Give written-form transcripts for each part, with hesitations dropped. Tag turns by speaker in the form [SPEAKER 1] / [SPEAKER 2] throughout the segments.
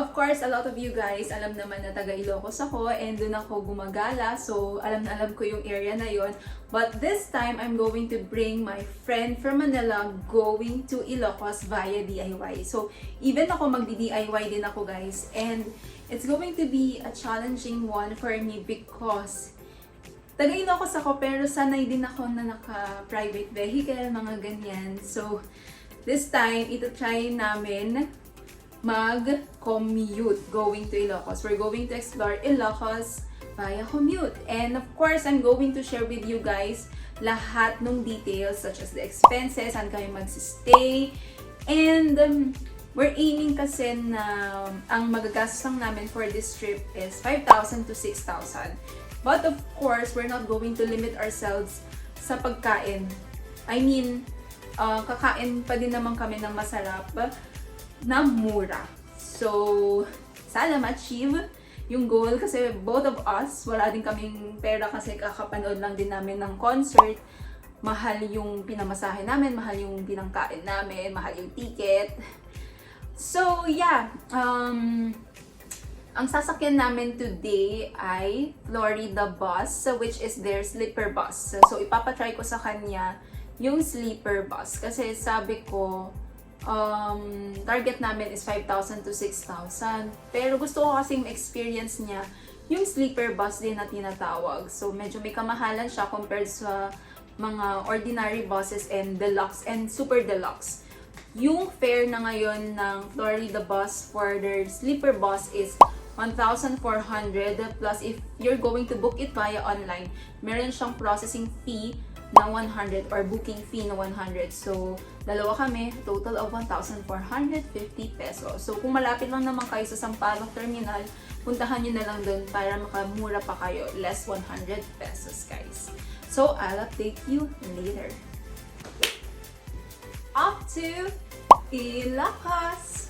[SPEAKER 1] of course, a lot of you guys, alam naman na taga Ilocos ako and doon ako gumagala. So, alam na alam ko yung area na yon. But this time, I'm going to bring my friend from Manila going to Ilocos via DIY. So, even ako magdi-DIY din ako guys. And it's going to be a challenging one for me because taga Ilocos ako pero sanay din ako na naka-private vehicle, mga ganyan. So, this time, ito try namin mag-commute going to Ilocos. We're going to explore Ilocos via commute. And of course, I'm going to share with you guys lahat ng details such as the expenses, saan kami mag-stay. And we're aiming kasi na ang magagastos lang namin for this trip is 5,000 to 6,000. But of course, we're not going to limit ourselves sa pagkain. I mean, kakain pa din naman kami ng masarap na mura. So, sana ma-achieve yung goal kasi both of us, wala din kaming pera kasi kakapanood lang din namin ng concert. Mahal yung pinamasahe namin, mahal yung pinangkain namin, mahal yung ticket. So, yeah. Ang sasakyan namin today ay Florida bus, which is their sleeper bus. So, ipapatry ko sa kanya yung sleeper bus kasi sabi ko, target namin is 5,000 to 6,000. Pero gusto ko kasing experience niya yung sleeper bus din na tinatawag. So, medyo may kamahalan siya compared sa mga ordinary buses and deluxe and super deluxe. Yung fare na ngayon ng Florida bus for their sleeper bus is 1,400 plus if you're going to book it via online, meron siyang processing fee na 100 or booking fee na 100. So, dalawa kami, total of 1,450 pesos. So, kung malapit lang naman kayo sa Sampaloc Terminal, puntahan nyo na lang doon para makamura pa kayo. Less 100 pesos, guys. So, I'll update you later. Off to Ilocos!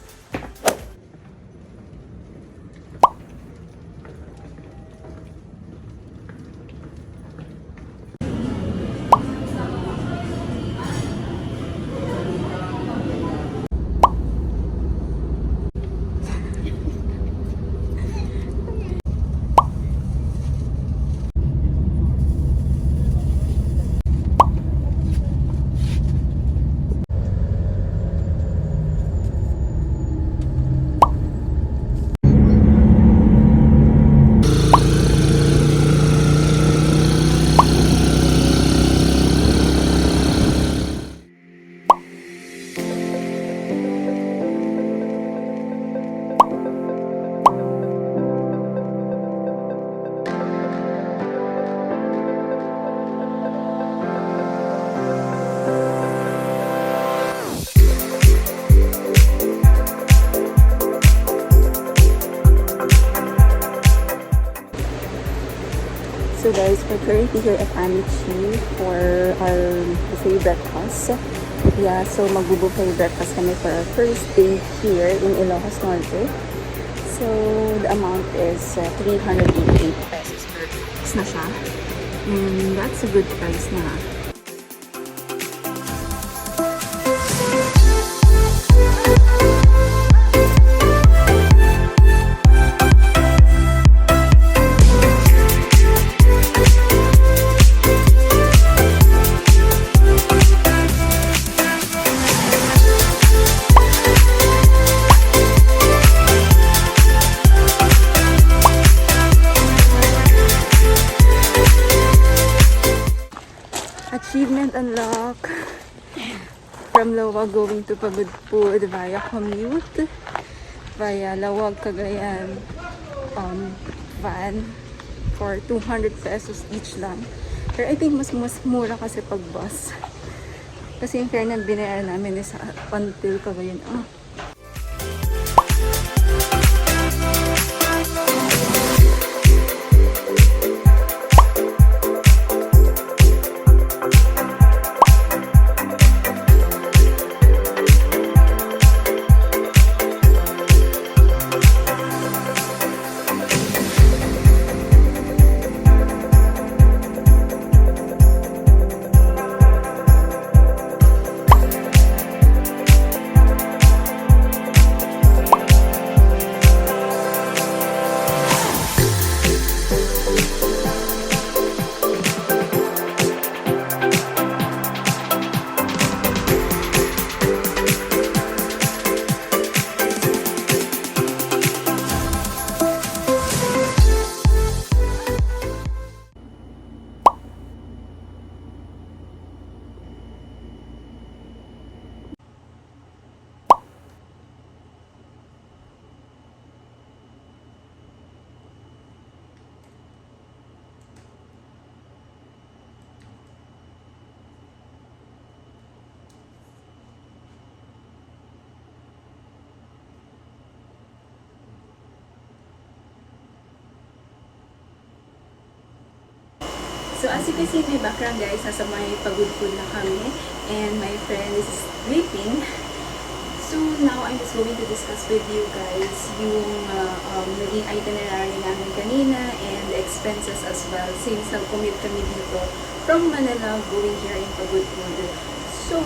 [SPEAKER 1] So guys, we're currently here at Amici for our buffet breakfast. Yeah, so magbubuffet breakfast kami for our first day here in Ilocos Norte. So the amount is 388 pesos per box na siya. And that's a good price na. Achievement unlock from Laoag going to Pagudpud via commute via Laoag Cagayan van for 200 pesos each lang. Pero I think mas mura kasi pag bus kasi yung fare na binayaran namin is until Cagayan. So as you can see in my background guys, nasa may Pagudpud na kami and my friend is sleeping. So now I'm just going to discuss with you guys yung naging itinerary namin kanina and the expenses as well since nag-commute kami dito from Manila going here in Pagudpud. So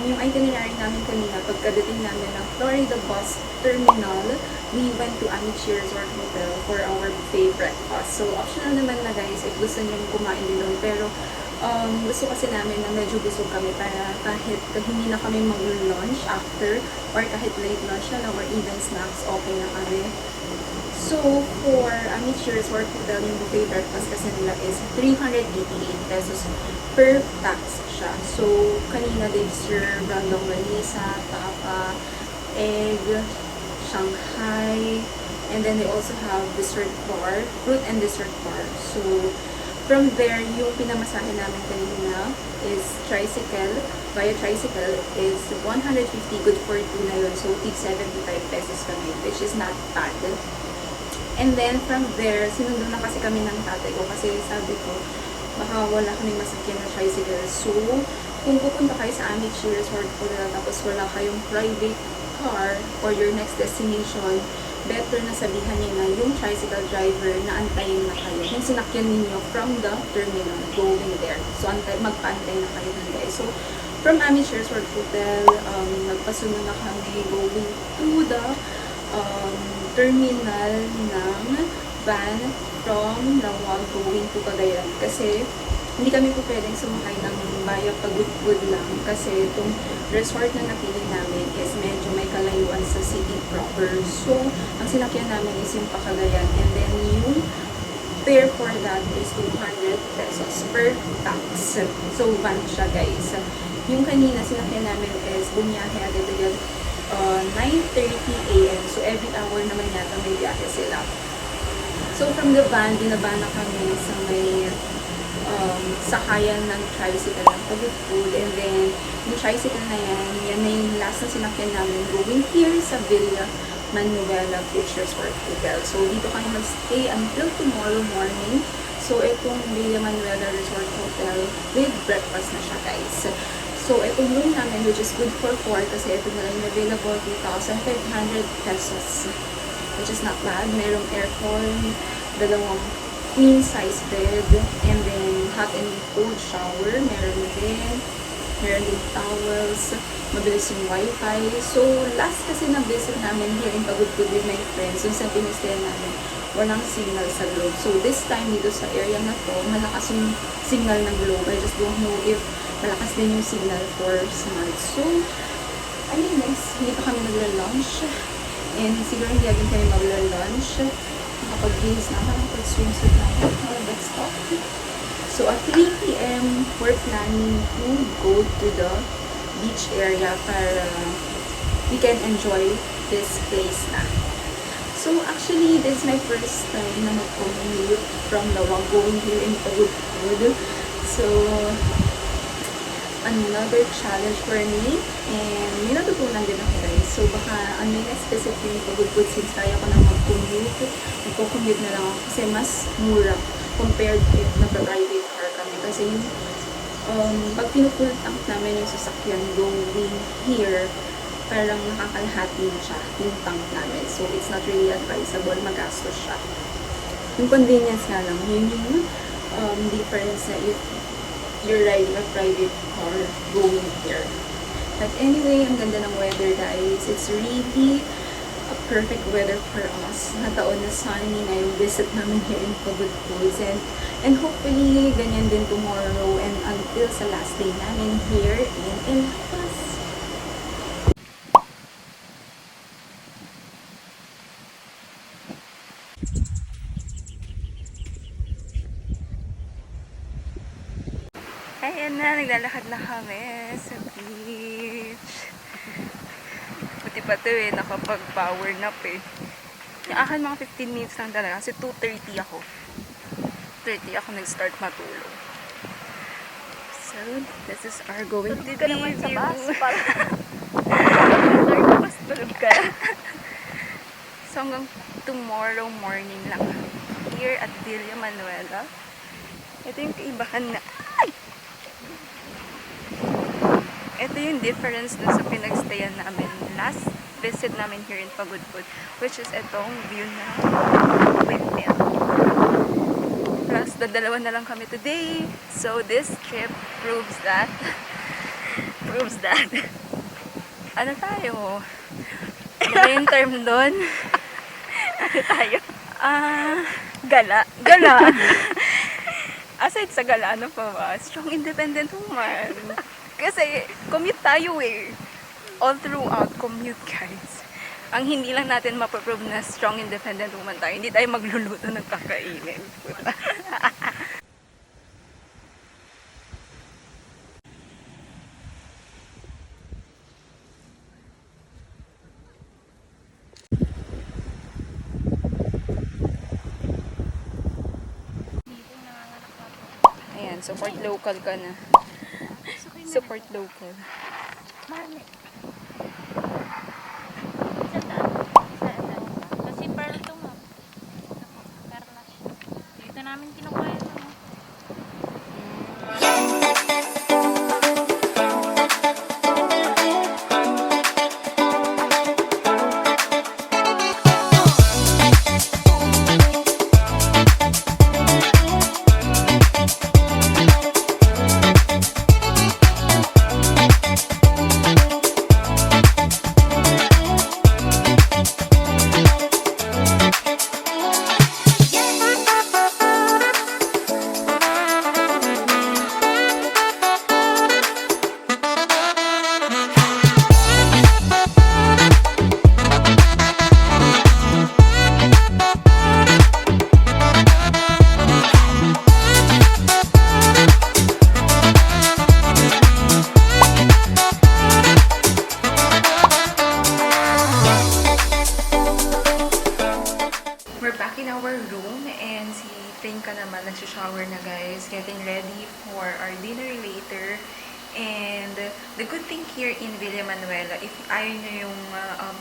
[SPEAKER 1] yung itinerary namin kanina, pagkadating namin ng Florida Bus Terminal, we went to Amici Resort Hotel for our buffet breakfast. So, optional naman na guys if gusto nyo kumain din doon. Pero, gusto kasi namin na medyo busog kami para kahit hindi na kami mag-lunch after or kahit late lunch na or even snacks, okay na kami. So, for Amici Resort Hotel, yung buffet breakfast kasi nila is 388 pesos per tax siya. So, kanina they serve longganisa, tapa, egg, Shanghai, and then they also have dessert bar, fruit and dessert bar. So, from there, yung pinamasahe namin kanina is tricycle. Via tricycle is 150, good for 2 na yun. So, tig 75 pesos kami, which is not bad. And then, from there, sinundo na kasi kami ng tatay ko kasi sabi ko, baka wala kami masakyan na tricycle. So, kung pupunta kayo sa Amici Resort Hotel tapos wala kayong private car for your next destination, better na sabihan niyo na yung tricycle driver na antayin na kayo. Yung sinakyan ninyo from the terminal going there. So, magpaantay na kayo nun guys. So, from Amici Resort Hotel, nagpasunod na kami going to the terminal ng van from Laoag going to Cagayan. Kasi, hindi kami po pwedeng sumakay ng via Pagudpud lang kasi itong resort na napili namin is medyo may kalayuan sa city proper. So, ang sinakyan namin is yung Cagayan and then yung fare for that is 200 pesos per tax. So, van siya guys. Yung kanina sinakyan namin is bumiyahe agad-agad 9:30 AM. So, every hour naman yata may biyahe sila. So, from the van, binaba na kami sa may sakayan ng tricycle ng Pagudpud. And then, yung tricycle na yan na yung last na sinakyan namin going here sa Villa Manuela Beach Resort Hotel. So, dito kami mag-stay until tomorrow morning. So, itong Villa Manuela Resort Hotel with breakfast na siya guys. So, itong room namin, which is good for 4 kasi ito na lang available 2,500 pesos. Which is not bad. Merong aircon, dalawang queen size bed, and then hot and cold shower. Meron din towels, mabilis yung wifi. So, last kasi na-visit namin here in Pagudpud with my friends, yung sa pinistayan namin, walang signal sa globe. So, this time dito sa area na to, malakas yung signal ng globe. I just don't know if malakas din yung signal for smart. So, ayun guys, dito kami magla-lunch. And siguro hindi agad kami magla-lunch. Nakapag-gaze na ako, nakapag-swimsuit na ako. Let's talk. So, at 3 PM, we're planning to go to the beach area para we can enjoy this place na. So, actually, this is my first time na mag-commute from Laoag going here in Pagudpud. So, another challenge for me and may natutunan din ako guys. So baka ang may specific yung Pagudpud since kaya ko na mag-commute, magko-commute na lang ako kasi mas mura compared if nagpa-private car kami. Kasi yung pag pinupull tank namin yung sasakyan going here, parang nakakalahati na siya yung tank namin. So it's not really advisable, magastos siya. Yung convenience nga lang, yun yung difference na if you're riding a private car going here. But anyway, ang ganda ng weather guys. It's really a perfect weather for us. Nataon na sunny na yung visit namin here in Pagudpud. And hopefully, ganyan din tomorrow and until sa last day namin here in Ilocos. Ayan na, naglalakad na kami sa beach. Buti pa ito nakapag-power nap Yung akin mga 15 minutes lang talaga kasi 2:30 ako. 2:30 ako nag-start matulog. So, this is our going to be naman sa bus para mas tulog ka. So, hanggang tomorrow morning lang here at Villa Manuela. Ito yung kaibahan na. Ay! Ito yung difference dun sa pinagstayan namin last visit namin here in Pagudpud, which is itong view na windmill. Plus, dadalawa na lang kami today. So, this trip proves that ano tayo? Ano ba yung term doon? Ano tayo? Gala. Aside sa gala, ano pa ba? Strong independent woman. Kasi, commute tayo eh. All throughout, commute guys. Ang hindi lang natin mapaprove na strong independent woman tayo, hindi tayo magluluto ng kakainin. Ayan, support local ka na. Support local.
[SPEAKER 2] Kasi pearl ito mo. Perlas. Dito namin kinukuha ito.
[SPEAKER 1] Nagsha-shower na guys, getting ready for our dinner later. And the good thing here in Villa Manuela, if ayaw nyo yung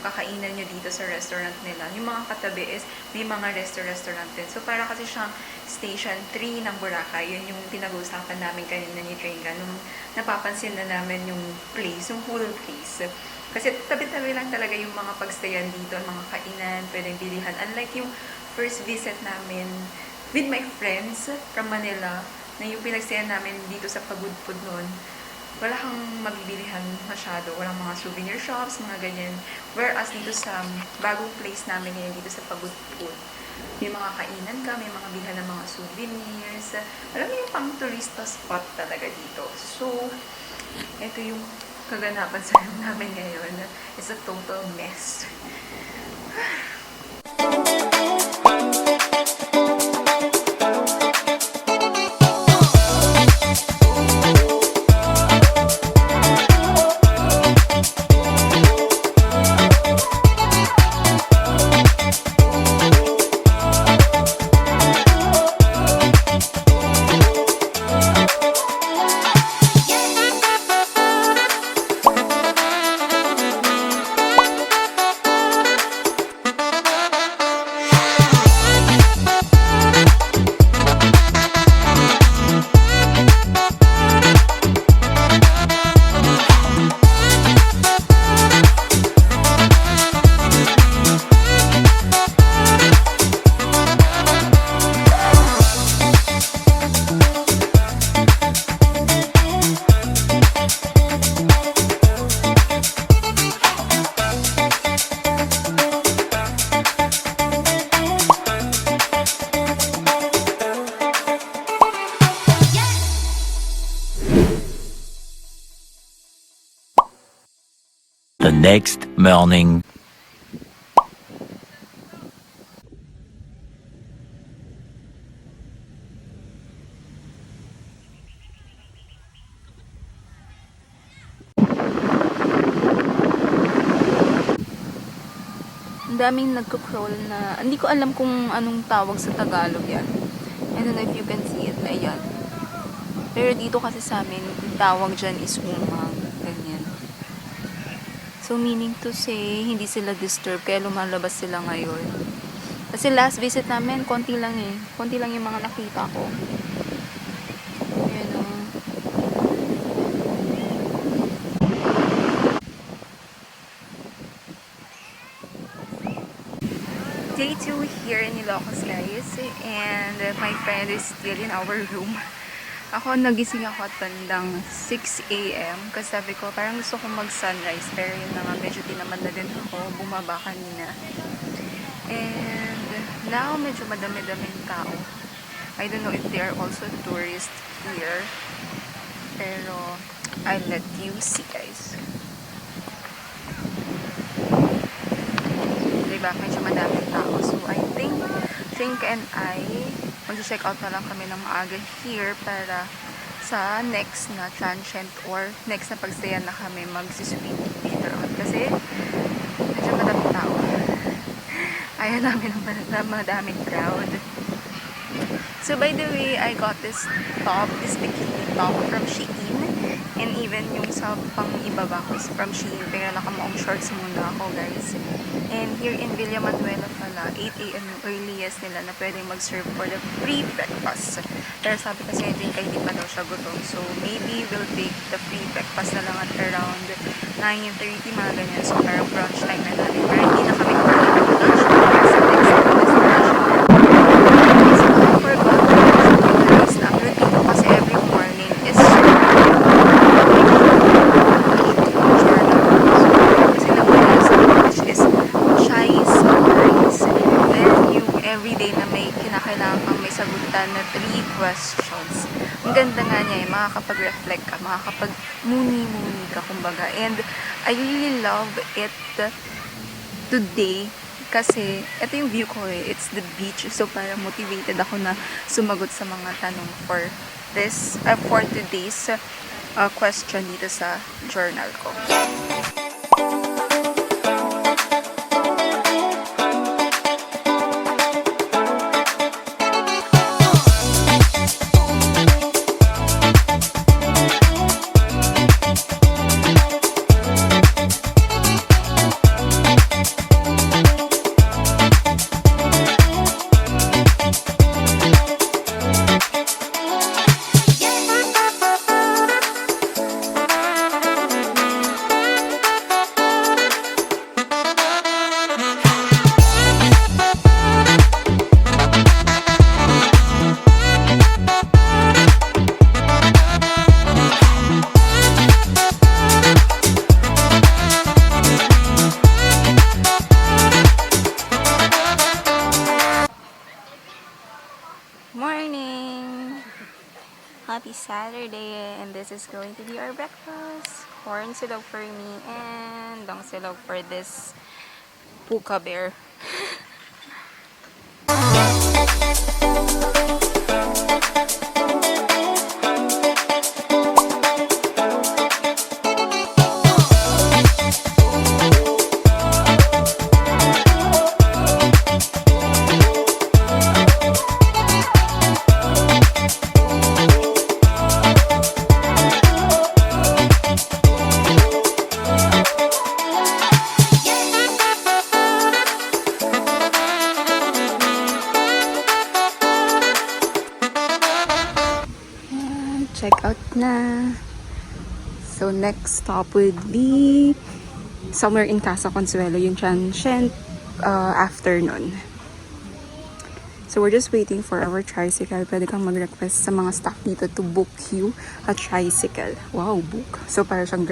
[SPEAKER 1] kakainan nyo dito sa restaurant nila, yung mga katabi is may mga restaurant din. So para kasi siyang Station 3 ng Boracay, yun yung pinag-uusapan namin kanina ni Tringa nung napapansin na namin yung place, yung whole place. Kasi tabi-tabi lang talaga yung mga pagstayan dito, mga kainan, pwedeng bilihan. Unlike yung first visit namin with my friends from Manila, na yung pinagsayan namin dito sa Pagudpud noon, wala kang mabibilihan masyado. Walang mga souvenir shops, mga ganyan. Whereas dito sa bagong place namin ngayon dito sa Pagudpud, may mga kainan ka, may mga bilhan ng mga souvenirs. Alam mo yung pang turista spot talaga dito. So, ito yung kaganapan sa room namin ngayon. It's a total mess.
[SPEAKER 3] The next morning.
[SPEAKER 1] Ang daming nagko-crawl na, hindi ko alam kung anong tawag sa Tagalog yan. I don't know if you can see it. Ayan. Pero dito kasi sa amin, yung tawag dyan is umang. Ganyan. So, meaning to say, hindi sila disturb, kaya lumalabas sila ngayon. Kasi last visit namin, konti lang eh. Konti lang yung mga nakita ko. Day 2 here in Ilocos, guys. And my friend is still in our room. Nagising ako at bandang 6 a.m. Kasi sabi ko, parang gusto kong mag-sunrise. Pero yun na nga, medyo tinamad na din ako. Bumaba kanina. And now, medyo madami-daming tao. I don't know if they are also tourists here. Pero, I'll let you see, guys. Diba? Medyo madaming tao. So, I think Trink and I, mag-check out na lang kami ng maaga here para sa next na transient or next na pagstayan na kami mag-sisweet later on. Kasi, medyo madaming tao. Ayaw namin ng madaming crowd. So, by the way, I got this top, this bikini top from Shein. And even yung sa pang-ibaba ko is from Shein. Pero nakamuong shorts muna ako, guys. And here in Villa Manuela pala, 8 a.m. yung earliest nila na pwedeng mag-serve for the free breakfast. Pero sabi kasi I think hindi pa daw siya gutom. So, maybe we'll take the free breakfast na lang at around 9:30, mga ganyan. So, parang brunch time na natin. Pero hindi na kami kumain ng lunch. Kasi next time is brunch. So, I forgot to mention na ang routine ko kasi every morning is everyday na may kinakailangan pang may sagutan na 3 questions. Ang ganda nga niya, makakapag-reflect ka, makakapag-muni-muni ka, kumbaga. And I really love it today kasi ito yung view ko it's the beach. So parang motivated ako na sumagot sa mga tanong for today's question dito sa journal ko. Morning! Happy Saturday! And this is going to be our breakfast. Corn silog for me and dong silog for this puka bear. Check out na. So next stop would be somewhere in Casa, Consuelo, yung transient afternoon. So we're just waiting for our tricycle. Pwede kang mag-request sa mga staff dito to book you a tricycle. Wow, book. So para siyang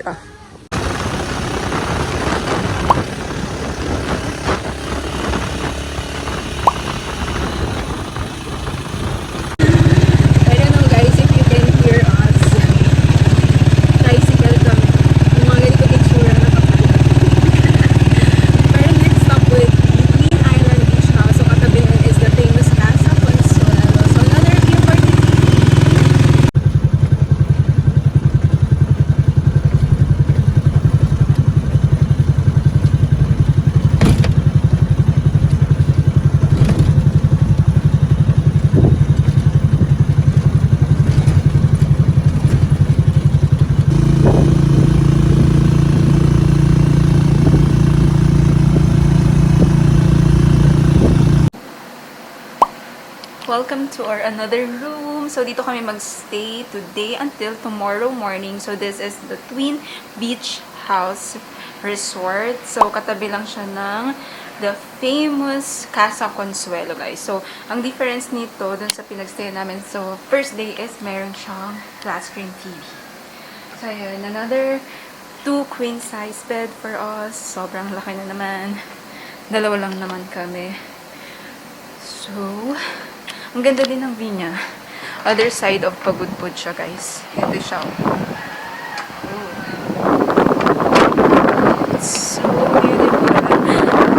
[SPEAKER 1] welcome to our another room. So dito kami magstay today until tomorrow morning. So this is the Twin Beach House resort. So, katabi lang siya ng the famous Casa Consuelo, guys. So, ang difference nito dun sa pinagstay namin. So, first day is meron siyang flat screen TV. So, ayun. Another 2 queen size bed for us. Sobrang laki na naman. Dalawa lang naman kami. So, ang ganda din ng view niya. Other side of Pagudpud siya, guys. Ito siya. It's so beautiful.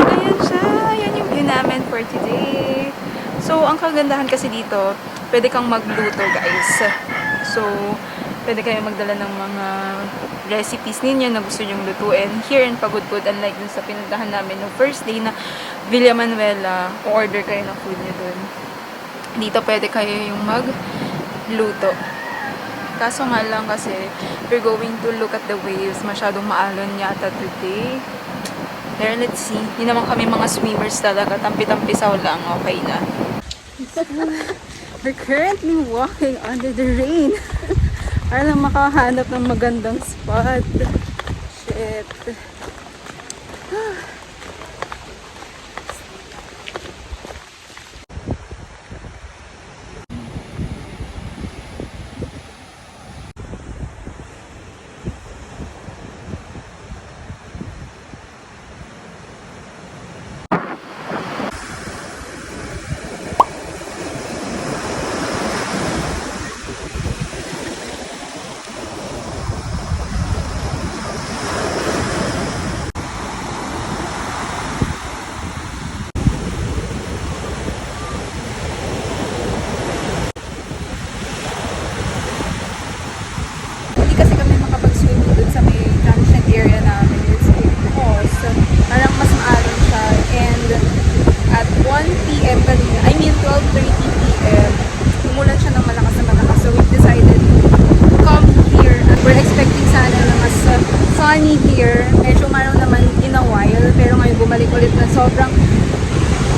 [SPEAKER 1] Ayan siya. Ayan yung view namin for today. So, ang kagandahan kasi dito, pwede kang magluto, guys. So, pwede kayo magdala ng mga recipes ninyo na gusto nyong lutuin here in Pagudpud. Unlike dun sa pinuntahan namin no first day na Manuela, order kayo ng food nyo dun. Dito pwede kayo yung magluto. Kaso nga lang kasi we're going to look at the waves. Masyadong maalon yata today. There, let's see. Hindi naman kami mga swimmers talaga. Tampi-tampisaw lang. Okay na. We're currently walking under the rain. Para lang makahanap ng magandang spot. Shit. Kasi kami makapag-swimming dun sa may transient area namin. It's because parang mas maalon siya. And at 1 p.m. kanina, I mean 12:30 p.m. umulan siya ng malakas na malakas. So we decided to come here. And we're expecting sana na mas sunny here. Medyo maraw naman in a while. Pero ngayon bumalik ulit na sobrang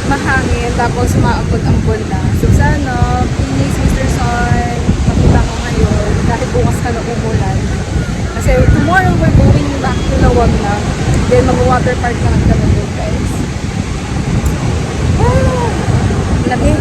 [SPEAKER 1] mahangin. Tapos umaambon-ambon na. So sana, please Mr. Sun, makita ko ngayon. Kahit bukas ka na umulan. Kasi tomorrow we're going back to Laoag na. Then mag-water park naman kami doon, guys. Lamig.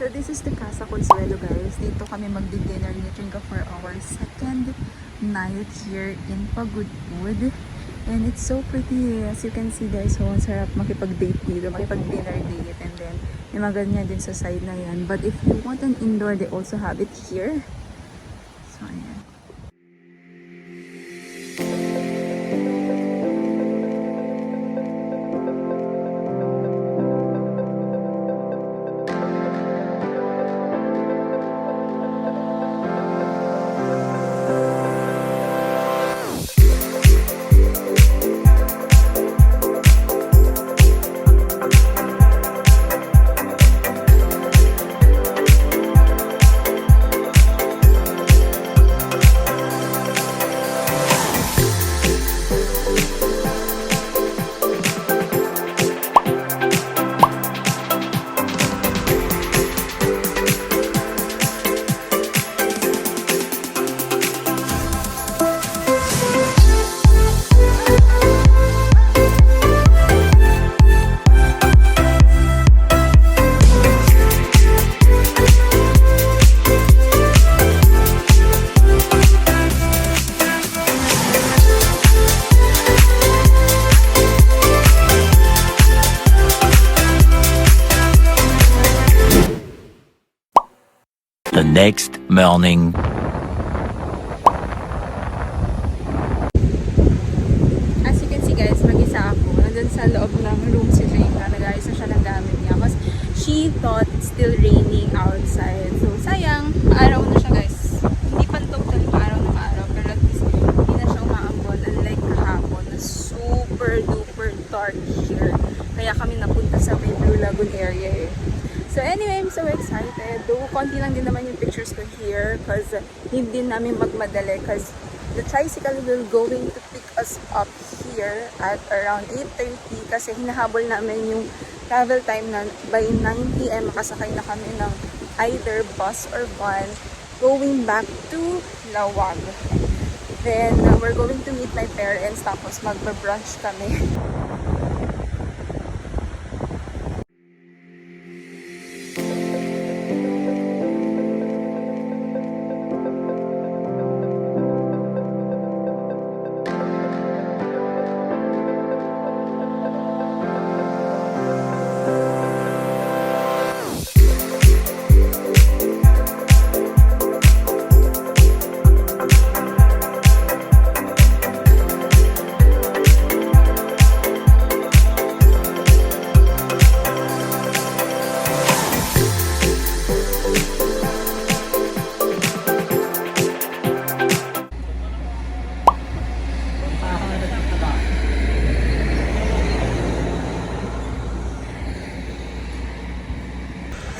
[SPEAKER 1] So this is the Casa Consuelo, guys. Dito kami magdi-dinner ni Trinka for our second night here in Pagudpud. And it's so pretty. As you can see, guys, so ang sarap makipag-date dito, makipag-dinner date. And then, may mga ganyan din sa side na yan. But if you want an indoor, they also have it here. So, ayan.
[SPEAKER 3] The next morning.
[SPEAKER 1] nasa loob ng room si Jane. Nag-ayos na siya ng gamit niya. Kasi she thought it's still raining outside. So, sayang. Maaraw na siya, guys. Hindi pa totally maaraw na maaraw. Pero at least, hindi na siya umaambon. Unlike kahapon na super duper dark here. Kaya kami napunta sa may Blue Lagoon area eh. So anyway, I'm so excited. Though, konti lang din naman yung pictures ko here. Because hindi namin magmadali. Because the tricycle will going to pick us up here at around 8:30 kasi hinahabol namin yung travel time na by 9 PM makasakay na kami ng either bus or van going back to Laoag. Then we're going to meet my parents tapos magba-brunch kami.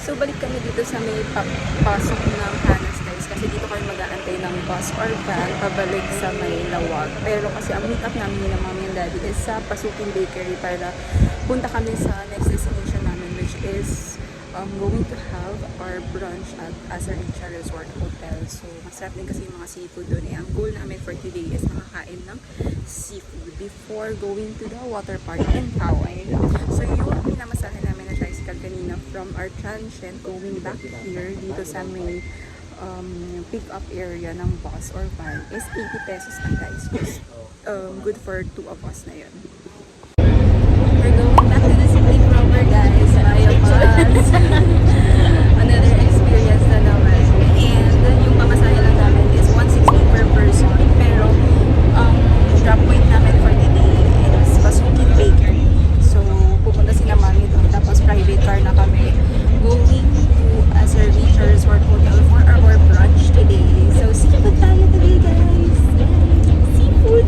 [SPEAKER 1] So balik kami dito sa may pasok ng Hanas guys kasi dito kami mag-aantay ng bus or van pabalik sa may Laoag. Pero kasi ang meet up namin ng mommy and daddy is sa Pasukin Bakery para punta kami sa next destination namin which is going to have our brunch at Asa Resort Hotel. So masarap din kasi yung mga seafood doon. Ang goal namin for today is makakain ng seafood before going to the water park in Hawaii. So yung pinamasahe namin na tricycle kanina from our transient going back here dito sa may pick up area ng bus or van is 80 pesos na guys. Good for 2 of us na yun. We're going back to the city proper guys via bus. Another experience na naman. And yung pamasahe lang namin is 160 per person. Pero drop point namin for the day is Pasukin Bakery. So pupunta sila mami doon. Tapos private car na kami going to Asa Resort Hotel for our brunch today. So seafood tayo today guys. Seafood!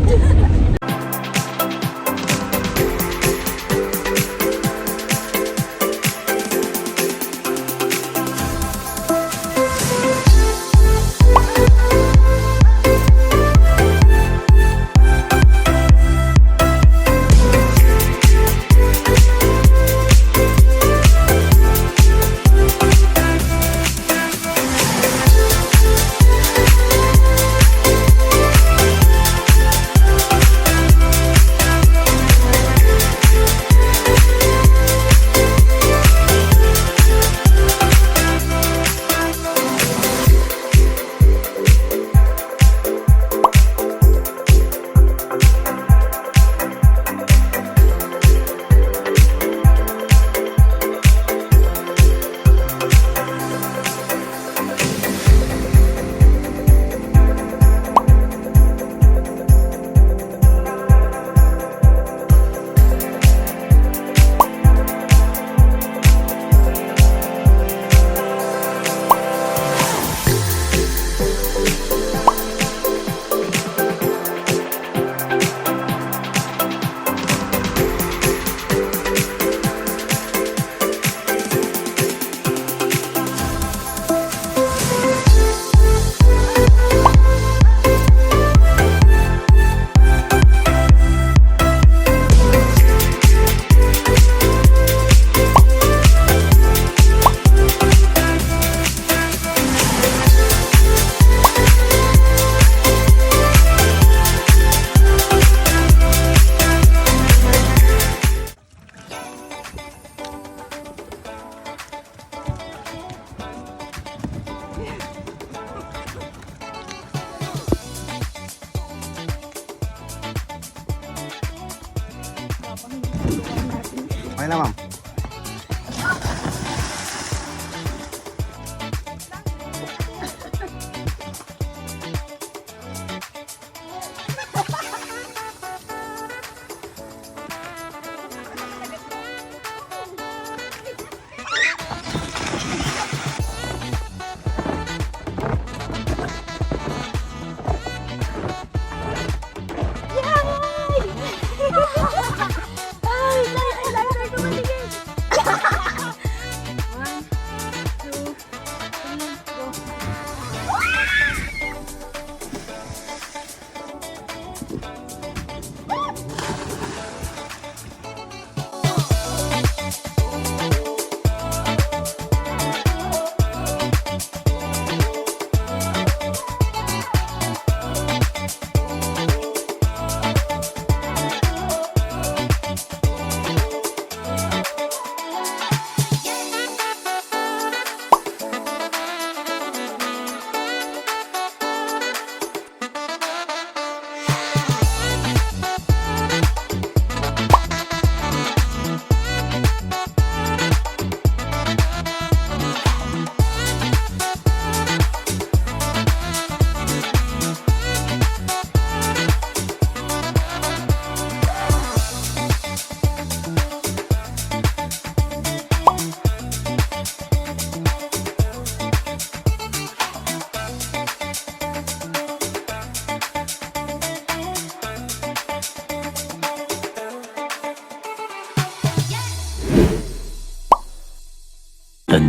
[SPEAKER 4] Okay na, ma'am.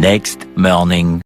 [SPEAKER 3] next morning.